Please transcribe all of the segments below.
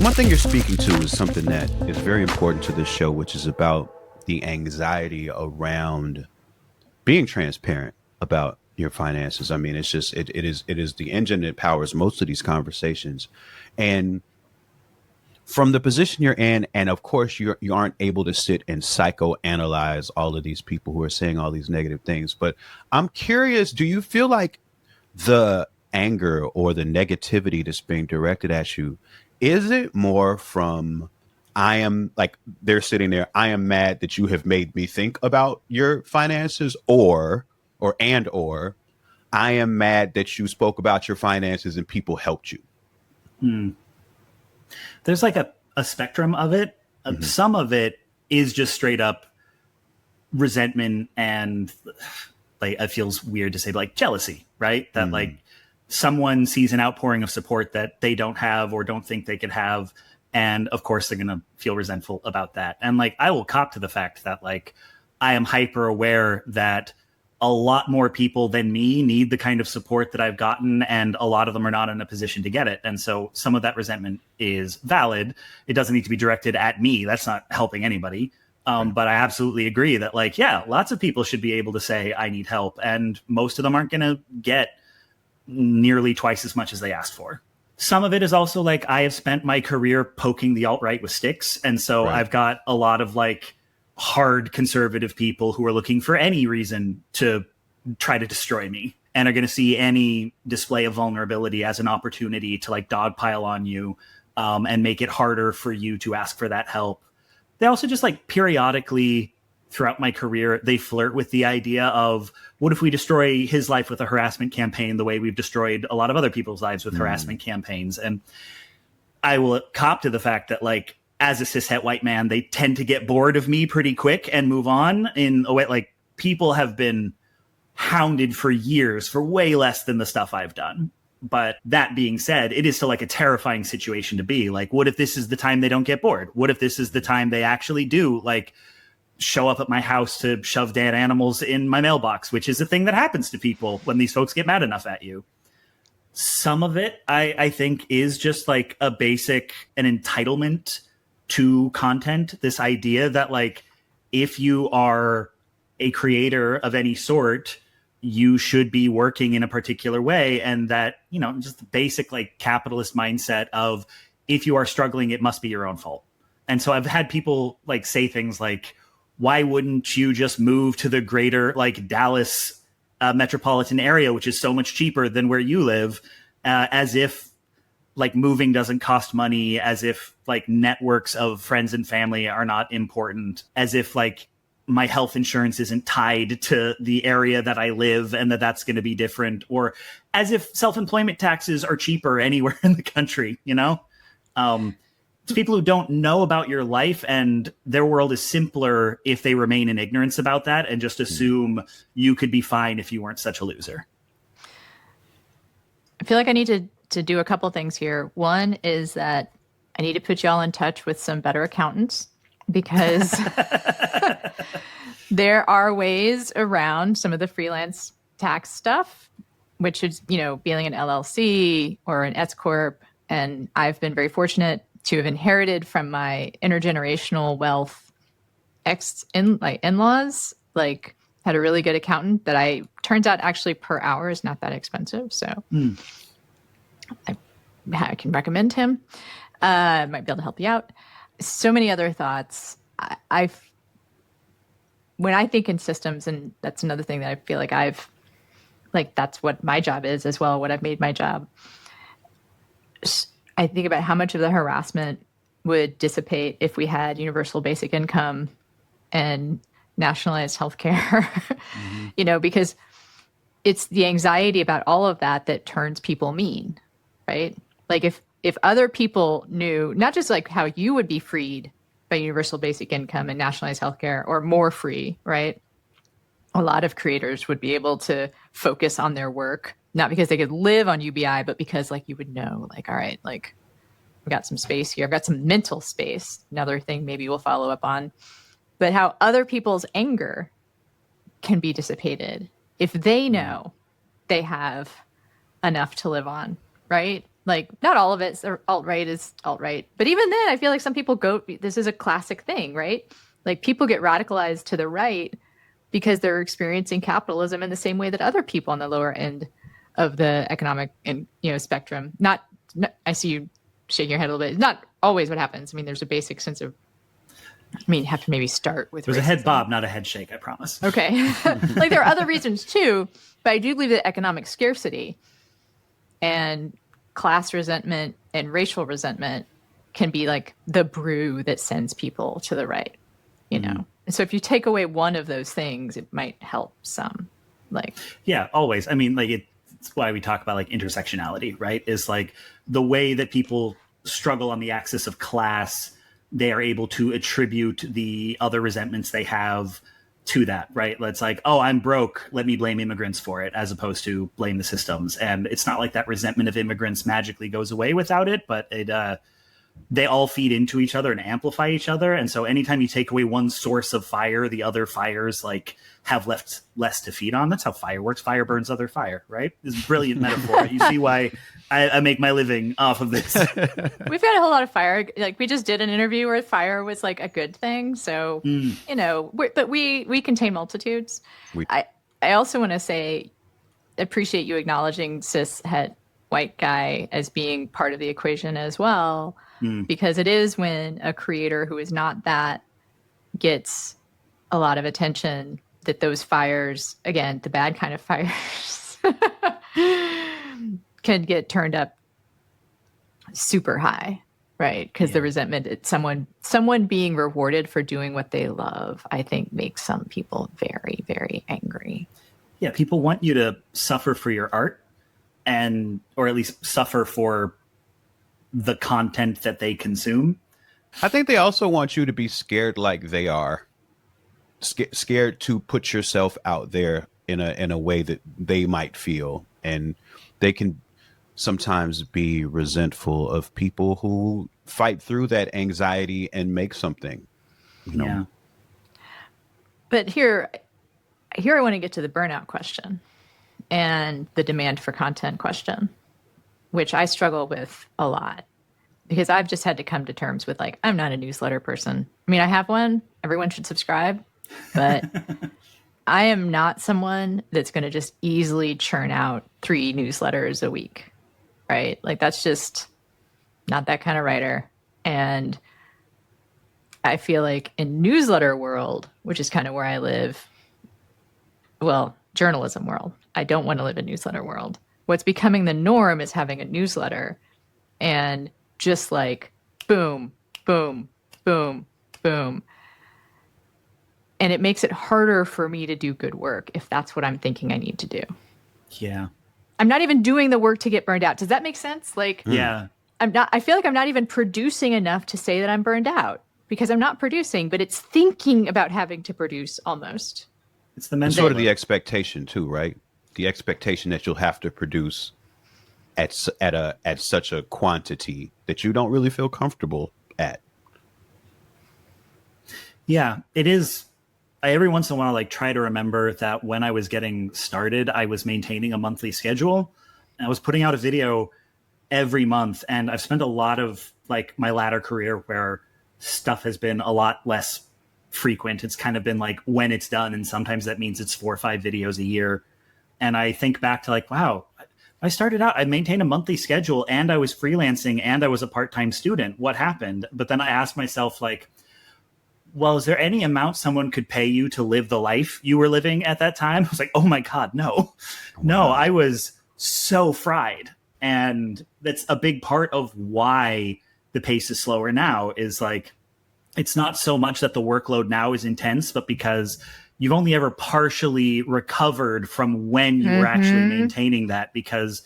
One thing you're speaking to is something that is very important to this show, which is about the anxiety around being transparent about your finances. I mean, it's just it is the engine that powers most of these conversations. And from the position you're in, and of course you aren't able to sit and psychoanalyze all of these people who are saying all these negative things. But I'm curious, do you feel like the anger or the negativity that's being directed at you, is it more from I am like they're sitting there, I am mad that you have made me think about your finances, or I am mad that you spoke about your finances and people helped you? Hmm. There's like a spectrum of it. Some of it is just straight up resentment and like it feels weird to say, but like jealousy, right? That like someone sees an outpouring of support that they don't have or don't think they could have. And of course they're going to feel resentful about that. And like, I will cop to the fact that like, I am hyper aware that a lot more people than me need the kind of support that I've gotten, and a lot of them are not in a position to get it. And so some of that resentment is valid. It doesn't need to be directed at me. That's not helping anybody. But I absolutely agree that like, yeah, lots of people should be able to say, I need help. And most of them aren't going to get nearly twice as much as they asked for. Some of it is also like, I have spent my career poking the alt-right with sticks. And so I've got a lot of like hard conservative people who are looking for any reason to try to destroy me and are going to see any display of vulnerability as an opportunity to like dogpile on you and make it harder for you to ask for that help. They also just like periodically throughout my career, they flirt with the idea of what if we destroy his life with a harassment campaign the way we've destroyed a lot of other people's lives with harassment campaigns. And I will cop to the fact that like, as a cishet white man, they tend to get bored of me pretty quick and move on in a way. Like people have been hounded for years for way less than the stuff I've done. But that being said, it is still like a terrifying situation to be like, what if this is the time they don't get bored? What if this is the time they actually do like show up at my house to shove dead animals in my mailbox, which is a thing that happens to people when these folks get mad enough at you. Some of it, I think, is just like an entitlement to content. This idea that like, if you are a creator of any sort, you should be working in a particular way. And that, you know, just the basic like capitalist mindset of if you are struggling, it must be your own fault. And so I've had people like say things like, why wouldn't you just move to the greater like Dallas metropolitan area, which is so much cheaper than where you live, as if like moving doesn't cost money, as if like networks of friends and family are not important, as if like my health insurance isn't tied to the area that I live and that's going to be different, or as if self-employment taxes are cheaper anywhere in the country, you know? It's people who don't know about your life, and their world is simpler if they remain in ignorance about that and just assume you could be fine if you weren't such a loser. I feel like I need to do a couple things here. One is that I need to put y'all in touch with some better accountants, because there are ways around some of the freelance tax stuff, which is, you know, being an LLC or an S Corp. And I've been very fortunate to have inherited from my intergenerational wealth in-laws, like had a really good accountant that turns out actually per hour is not that expensive. So I can recommend him. Might be able to help you out. So many other thoughts. When I think in systems, and that's another thing that I feel like that's what my job is as well, what I've made my job. I think about how much of the harassment would dissipate if we had universal basic income and nationalized healthcare, you know, because it's the anxiety about all of that that turns people mean, right? Like if other people knew not just like how you would be freed by universal basic income and nationalized healthcare, or more free, right? A lot of creators would be able to focus on their work, not because they could live on UBI, but because like you would know, like, all right, like I've got some space here. I've got some mental space. Another thing maybe we'll follow up on, but how other people's anger can be dissipated if they know they have enough to live on, right? Like, not all of it's alt-right is alt-right. But even then, I feel like some people this is a classic thing, right? Like, people get radicalized to the right because they're experiencing capitalism in the same way that other people on the lower end of the economic and spectrum. Not I see you shaking your head a little bit. It's not always what happens. I mean, there's a basic sense of, you have to maybe start with. There's a head bob, not a head shake, I promise. Okay. Like, there are other reasons too, but I do believe that economic scarcity and class resentment and racial resentment can be like the brew that sends people to the right, And so if you take away one of those things, it might help some. Like, yeah, always. I mean, like, it's why we talk about like intersectionality, right? Is like the way that people struggle on the axis of class, they are able to attribute the other resentments they have to that, right? It's like, oh, I'm broke, let me blame immigrants for it, as opposed to blame the systems. And it's not like that resentment of immigrants magically goes away without it, but they all feed into each other and amplify each other. And so anytime you take away one source of fire, the other fires like have less to feed on. That's how fire works. Fire burns other fire, right? It's a brilliant metaphor. You see why I make my living off of this. We've got a whole lot of fire. Like, we just did an interview where fire was like a good thing. So, but we contain multitudes. I also want to say, appreciate you acknowledging cis het white guy as being part of the equation as well. Because it is when a creator who is not that gets a lot of attention that those fires, again, the bad kind of fires, can get turned up super high, right? Because the resentment, someone being rewarded for doing what they love, I think makes some people very, very angry. Yeah, people want you to suffer for your art, or at least suffer for the content that they consume. I think they also want you to be scared like they are. Scared to put yourself out there in a way that they might feel. And they can sometimes be resentful of people who fight through that anxiety and make something. Yeah. But here I want to get to the burnout question and the demand for content question, which I struggle with a lot, because I've just had to come to terms with, like, I'm not a newsletter person. I mean, I have one. Everyone should subscribe. But I am not someone that's going to just easily churn out 3 newsletters a week, right? Like, that's just not that kind of writer. And I feel like in newsletter world, which is kind of where I live, well, journalism world, I don't want to live in newsletter world. What's becoming the norm is having a newsletter and just like boom, boom, boom, boom. And it makes it harder for me to do good work if that's what I'm thinking I need to do. Yeah. I'm not even doing the work to get burned out. Does that make sense? Like, yeah. I feel like I'm not even producing enough to say that I'm burned out, because I'm not producing, but it's thinking about having to produce almost. It's the mental. Sort of the expectation too, right? The expectation that you'll have to produce at such a quantity that you don't really feel comfortable at. Yeah, it is. I every once in a while, like, try to remember that when I was getting started, I was maintaining a monthly schedule. And I was putting out a video every month, and I've spent a lot of, like, my latter career where stuff has been a lot less frequent. It's kind of been like when it's done, and sometimes that means it's 4 or 5 videos a year. And I think back to, like, wow, I started out, I maintained a monthly schedule, and I was freelancing, and I was a part-time student. What happened? But then I asked myself, like, well, is there any amount someone could pay you to live the life you were living at that time? I was like, oh my God, no. No, I was so fried. And that's a big part of why the pace is slower now, is like, it's not so much that the workload now is intense, but because you've only ever partially recovered from when you were actually maintaining that, because,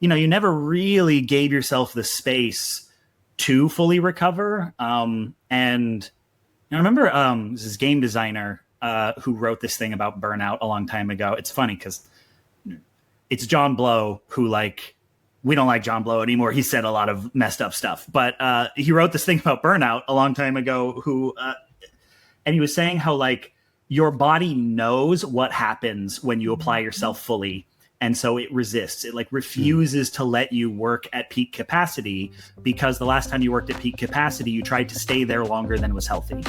you know, you never really gave yourself the space to fully recover. And I remember this game designer who wrote this thing about burnout a long time ago. It's funny because it's John Blow, who, like, we don't like John Blow anymore. He said a lot of messed up stuff, but he wrote this thing about burnout a long time ago, and he was saying how, like, your body knows what happens when you apply yourself fully. And so it resists. It like refuses to let you work at peak capacity because the last time you worked at peak capacity, you tried to stay there longer than was healthy.